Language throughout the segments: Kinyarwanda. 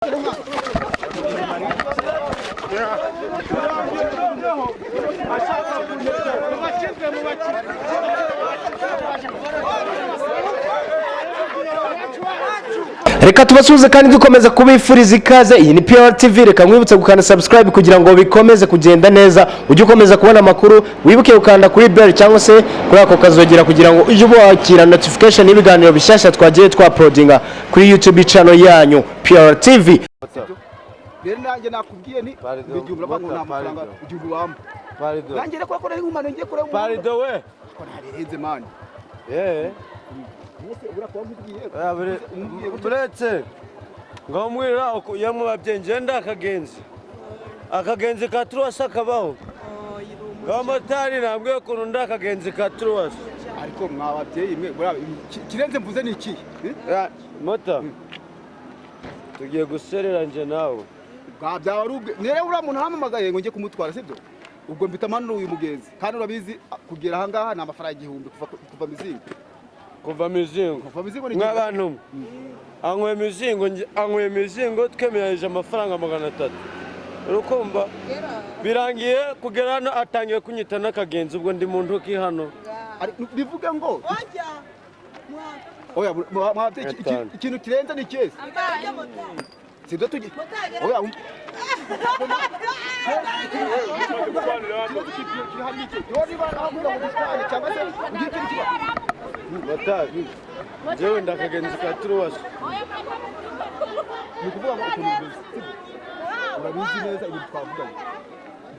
Reka tubasuhuze kandi dukomeza kubifuriza ikaze. Iyi ni PR TV. Reka mwibutse gukanda subscribe kugira ngo bikomeze kugenda neza, ujye ukomeza kubona amakuru, wibuke ukanda kuri bell cyangwa se kuri ako kazogera kugira ngo ujye ubakira notification y'ibiganiro bishyashya twagiye twaploadinga kuri YouTube channel yanyu PR TV. Rero nanjye nakubwiye ni bijumura bantu nta mafaranga igihugu wamba. Nanjye reko ko ari nk'umano ngiye kure. Parido we. Ko ntabirenze man. Buretse ngo mwira yamwe babyenje akagenzi ka Truwasa kabaho motari nambwe ko ndakagenzi ka Truwasa ariko mwababyeyi mwe kirenze mvuze ni iki mota tugiye guserera nje nawe bwabyawe rubwe nere ura muntu hamamagaye ngo ngiye kumutwara sibyo ubwo mbita manuru uyu mugenzi kandi urabizi kugera aha ngaha na amafaranga igihumbi kuva mizingo nk'abantu anyweye mizingo twemereje amafaranga 300 urukumva birangiye kugera hano atangiye kunyita n'akagenzi ubwo ndi mu ntoki hano bivuge ngo oya ikintu kirenze ni cyese sibyo tugi oya Batari jewe ndakagenzi ka Truwasa nikuvuga ngo ukuntu urabizi neza ibi twavuganye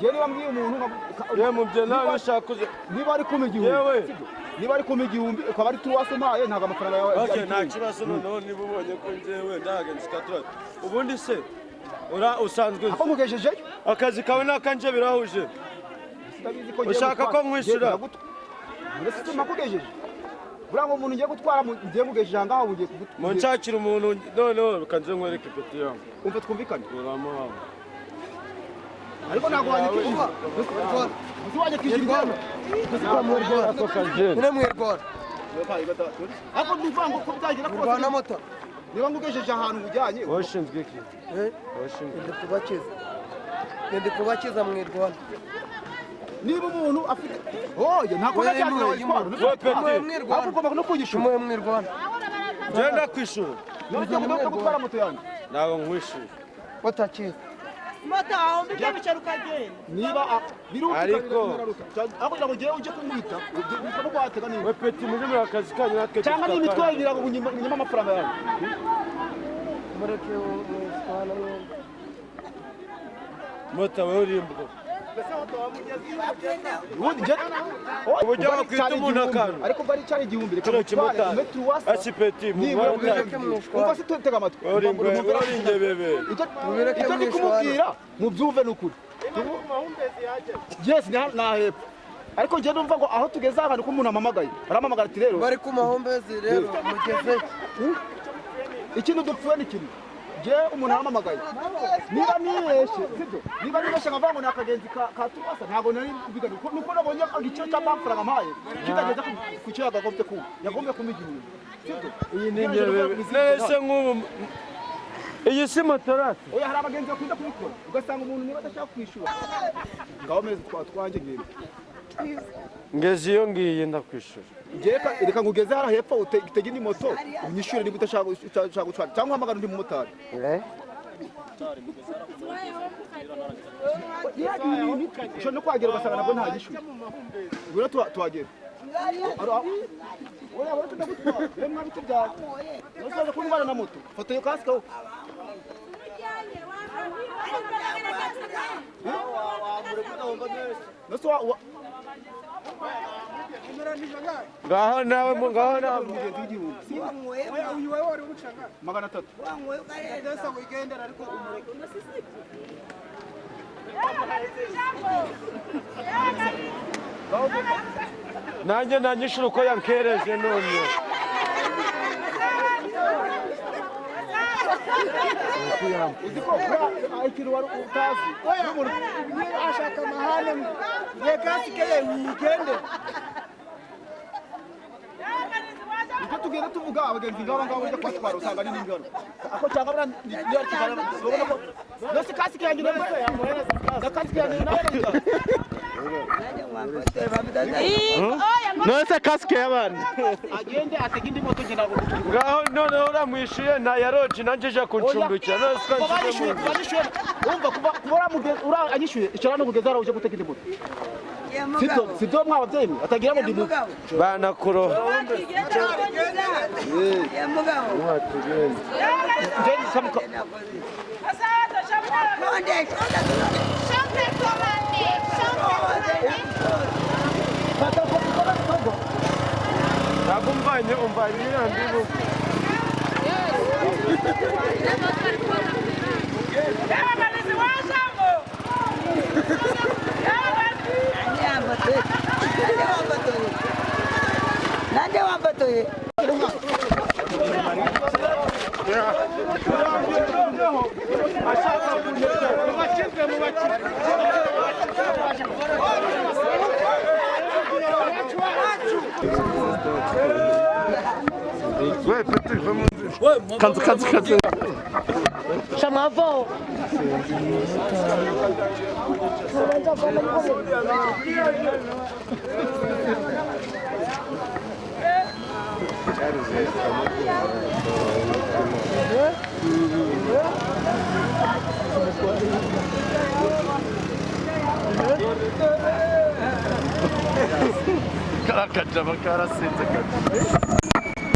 je niba mbwiye umuntu ye mubye nawe shakuze niba ari kumigihumbi niba ari kumigihumbi ukaba ari Truwasa maye ntaga amafaranga yawe okay nta kibazo noneho niba ubonye ko njewe ndakagenzi ka Truwasa ubundi se usanzwe ako mugejeje akazi kawe nakanje birahuje ushaka ko mwishura uretse makugejeje Burango umuntu ngiye gutwara ngiye mugejeje ngaho ugiye kugutwara Munshakira umuntu noneho kanze nkwereke ipeti yawe umva twumvikane uramuhawe ariko nago wanyikirwa uziwaje kijirwana ako kaje ine mwergora ako duvango ko byagira ko rwana moto niba ngugejeje ahantu ujyanye washinzwe iki washinzwe kubakiza mwergora niba umuntu afite oya ntabwo yajyanye witwara ugomba no kugishura mwergora genda kwishura nujya gutwara moto yanjye nago nkwishura batakiza moto aho mbike bicaruka genda niba biruka ariko ako ngo giye uje kumwita niko no kwatega niba we peti muri mu akazi kanyu natwe cyangwa ni imitwaye ngira ngo nyuma amafaranga yawe mureke umwana moto we urimbuko uburyo wakwita umuntu akantu ariko bari cyari igihumbi reka mutware metro wasa asipeti umva se tutega amatwi uringe bebe icyo ndi kumubwira mubyumve n'ukuri yes na hepfo ariko njye numva ngo aho tugeze ahantu ko umuntu amamagaye aramamagara ati rero bari ku mahombezi rero mugeze ikintu dupfuye ni kimwe je umuntu aramamagaye niba niyeshe sibyo niba nibeshe ngavuga ngo nakagenzi ka Truwasa ntago nari kubigana nuko nabonye igiciro cy'amafaranga mpaye kitageze ku cyo yagagombe ku yagombe kumigirira sibyo iyi ni nese nk'ubu iyi si motorate oya hari abagenzi bakunda kubikora ugasanga umuntu niba adashaka kwishura ngaho meze twatwanje ngire ngeze iyo ngiye ndakwishura reka ngugeze hara hepfo utege indi moto unyishure niba udashaka gutwara cyangwa hamagara undi mumotari cyo no kwagera ugasanga nabwo nta gishure ngura tuhagera oya bora tudagutwara remwa biti byawe nosaza kumbana na moto foto yo kasika ho ngaho nawe uyu wewe wari umucanga 300 ndasa wigendera ariko nanjye nanyishura uko yankereje none uziko ikintu wari utazi ashaka mahane ye kasike ye wigende tugenda tuvuga abagenzi ngaba ngaba ujya kwatwara usanga ni n'ingano ako cyangwa bra niyo kigana urabona ko nose kasike yanjye nayo na kasike yanjye nayo nose kasike y'abandi agende atega indi moto ngenda ngaho none uramwishuye na yaroji nanjeje kuncumbikira nose twanyishuye umva kuba uranyishuye icara no kugeza uje gutega indi moto sibyo mwabavyeyi atagira ngo ndimu banakuro nakumvanye umvanye ndimu Nande wambatoye Kanzi. Chamava. Karakacaba karasinze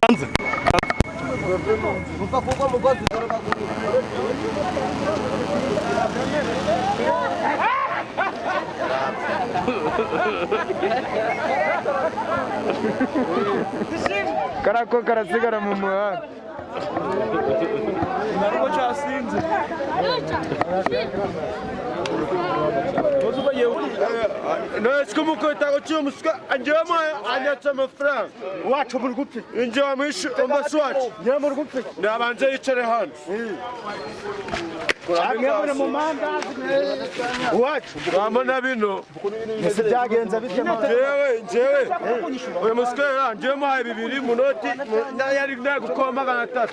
kanze Mufa kuko mugozi karako karasigara mu muhanda naruko cyasinze nose kumukota cyumuska anjema anyatsa amafaranga wacu muri gupfi inje wamwishu umbasi wacu ngiye muri gupfi nabanje yicare hano amwe mu mandazi wacu bamona bino ese byagenze bitema njyewe uyu musikera njyewe muhaye 2 mu noti yari nagukoma 3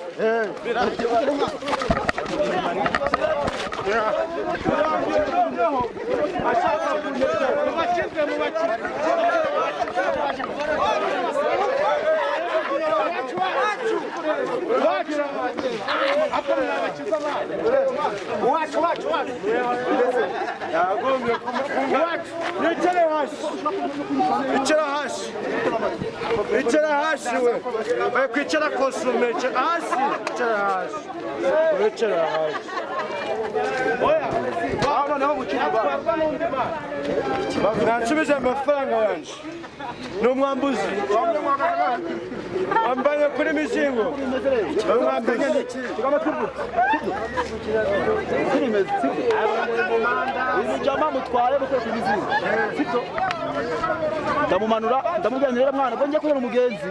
ashaka kuneza bashyizwe mu bakire icara hasi we kwicara kosume hasi icara hasi icara hasi nansubije amafaranga yanje ni umwambuzi wambaye kuri mizingo jama mutware bukora ku mizingo sito ndamumanura ndamubwira rero mwana ngo njye kubera umugenzi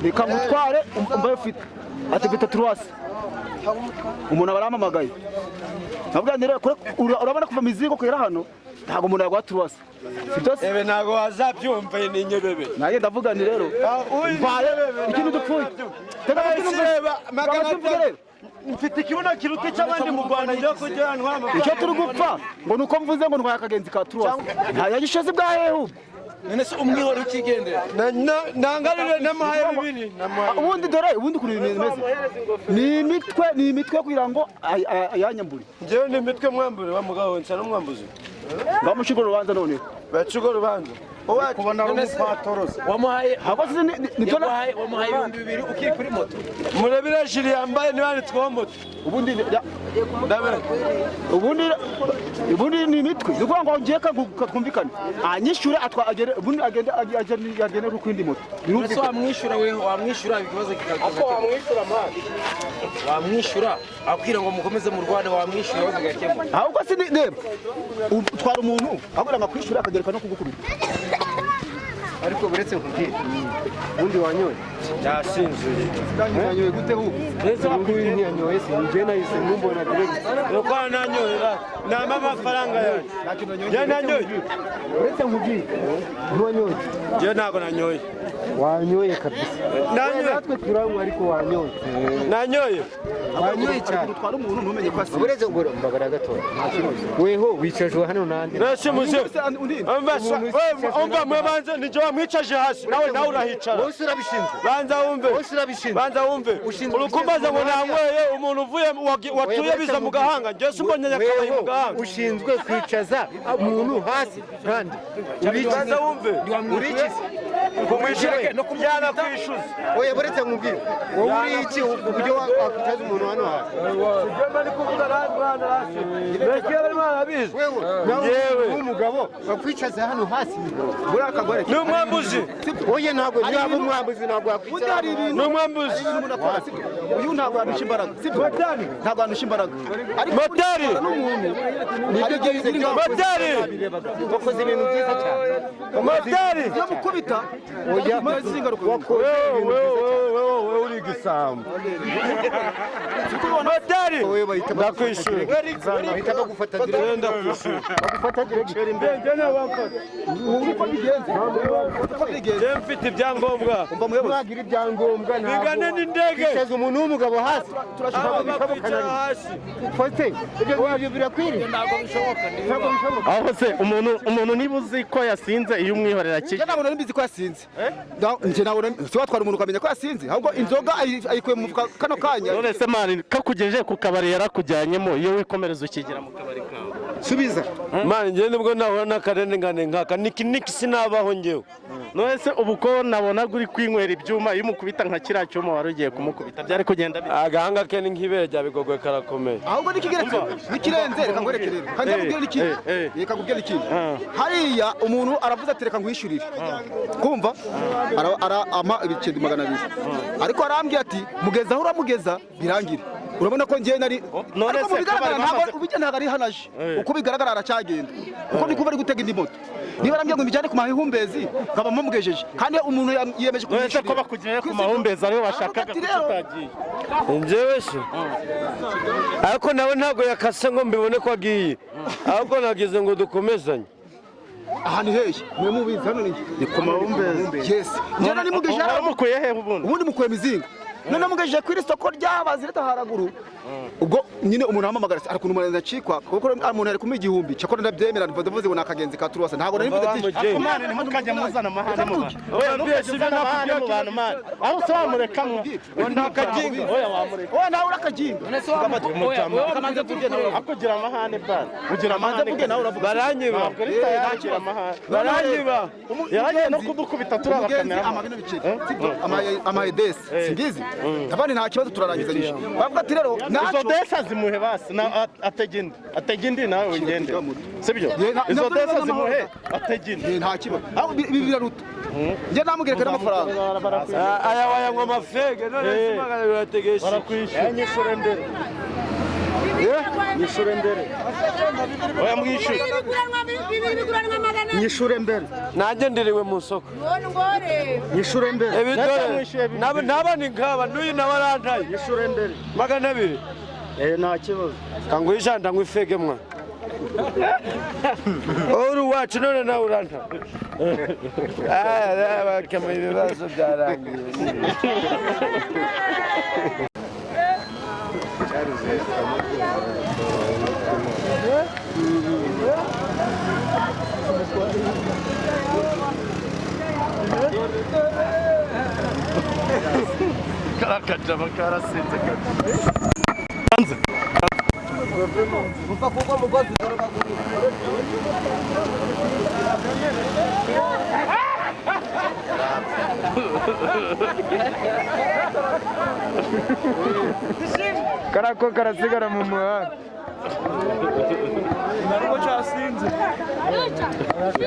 reka ngutware umbaye ufite ati mfite truwasi umuntu abaramamagaye nabwira rero urabona kuva mizingo kugera hano ntago umuntu yagwa truwasi ebe ntago wazabyumva ni nyebebe naye ndavuga ni rero mvaye ikintu dupfuye mfite ikibuno kiruta cy'abandi mu Rwanda njya kujya ntwama icyo turi gupfa ngo nuko mvuze ngo ntwaye akagenzi ka truwasi nta yagishoze bwa hehu none se umwihoro ukigendera nangarire n'amahaye 2 ubundi dore ubundi kuri ibintu bimeze ni imitwe kugira ngo ayanyambure njyewe ni imitwe mwambure bamugaho nsa n'umwambuzi ngamushigoro rubanza none bacugo rubanza kubona rumupatoroza wamuhaye hakoze nibyo wamuhaye 2,000 ukiri kuri moto murebira jiri yambaye nibanditsweho moto ubundi ni imitwe ni ukuvuga ngo ngiye twumvikane anyishyure ubundi agende ku yindi moto ese wamwishyura ikibazo kikaza wamwishyura akwira ngo mukomeze mu Rwanda wamwishyura ibibazo bigakemuka ahubwo si reba utwara umuntu ahubwo ngo akwishyure akagereka no kugukubita ariko buretse nkubwire ubundi wanyoye yasinzuye yanyoye gute hu ese bakubiri ntiyanyoye se njye nahise mumbona direct nuko nanyohera nama amafaranga yanjye njye nanyoye uretse nkubwire ntiwanyoye njye ntabwo nanyoye wanyoye kabisa natwe turanywa ariko wanyoye nanyoye wanyoye cyane utwara umuntu ntumenye ko asinze uretse ngo mbagara gatoya weho wicajwe hano nande rese muze umva mwabanze nijye wamwicaje hasi nawe urahicara wose urabishinzwe banza wumve urukumbaza ngo nanyweye umuntu uvuye watuye biza mu gahanga njye si mbonye nyakabaye mu gahanga ushinzwe kwicaza umuntu hasi kandi banza wumve urikize kumwishyure no kubyana kwishyuza oya buretse nkubwire wowe uri iki uburyo wakwicaza umuntu hano hasi ugomba ni kuvuga rwanda hasi mbese iyo barimo barabizi yewe umugabo bakwicaza hano hasi buriya akagore ni umwambuzi oya ntabwo yaba umwambuzi ntabwo yakwicaza ni umwambuzi uyu ntabwo yanusha imbaraga ntabwo yanusha imbaraga motari motari wakoze ibintu byiza cyane motari iyo mukubita wowe uri igisambo motari ndakwishyura bahita bagufata direct ndakwishyura bagufata direct njye mfite ibyangombwa mwagira ibyangombwa bigane n'indege kwicaza umuntu w'umugabo hasi bakwicara hasi fote ibyo birakwiriye ntabwo bishoboka aho se umuntu niba uzi ko yasinze iyo umwihorera ki ntabwo nari mbizi ko yasinze njye ntabwo si watwara umuntu ukamenya ko yasinze ahubwo inzoga ayikuye mu mufuka kano kanya none se mani kakugejeje ku kabari yarakujyanyemo iyo wikomereza ukigira mu kabari kawe subiza mani njye nibwo nahura n'akarengane nkaka niki sinabaho njyewe none se ubu ko nabonaga uri kwinywera ibyuma iyo umukubita nka kiriya cyuma wari ugiye kumukubita byari kugenda agahanga ke ni nk'ibere rya bigogwe karakomeye ahubwo n'ikirenze reka ngwereke rero kandi nkubwire n'ikindi reka nkubwire n'ikindi hariya umuntu aravuze ati reka nkwishyurire kumva arama ibiceri 200 ariko arambwiye ati mugeza aho uramugeza birangire urabona ko njye nari none se ntabwo ari hanaje uko bigaragara aracyagenda kuko ni kuba ari gutega indi moto niba arambwiye ngo mbijyane ku mahumbezi nkaba mumugejeje kandi umuntu yiyemeje none ko bakugiye ku mahumbezi ariwe washakaga kutagiye njyewe se ariko nawe ntabwo yakase ngo mbibone ko agiye ahubwo nagize ngo dukomezanye aha ni hehe mwe mubizi hano ni ku mahumbezi yes njye nari mugejeje mukuye he ubundi mukuye mizinga none mugejeje ku isoko ry'abazi leta haraguru ubwo nyine umuntu ahamamagara ariko umuntu acikwa kuko umuntu ari kumpa 1000 cyakora ndabyemera ndavuze ngo nakagenzi ka turwasa ntabwo nari mvuze ati mane ntimukajya muzana amahane mu bantu oya ntukajya amahane mu bantu mane aho se wamureka mwo ntakaginga oya wamureka oya nawe urakaginga kamanze tujye nawe akugira amahane bana ugira amahane kuge nawe uravuga baranyiba yakira amahane baranyiba yagiye no kudukubita turabakamera amabino biceri amaedesi singizi abandi nta kibazo turarangiza nishe bavuga ati rero izo desa zimuhe basi ategindi nawe wingende sibyo izo desa zimuhe ategindi nta kibazo aho biraruta njye namugireka n'amafaranga aya wayanywa amafege none simagana birategesha barakwishyura nyishure mbere nyishure mbere oya mwishyure nyishure mbere nanjye ndiriwe mu soko nyishure mbere naba ni nkaba n'uyu nawe arantaye nyishure mbere 200 nta kibazo kanguhisha ndanywa ifege mwa uri wacu none nawe uranta bakemura ibibazo byarangiye karakajama karasinze hanze Mfa kugwa mugozi karako karasigara mu muhanda ntabwo cyasinze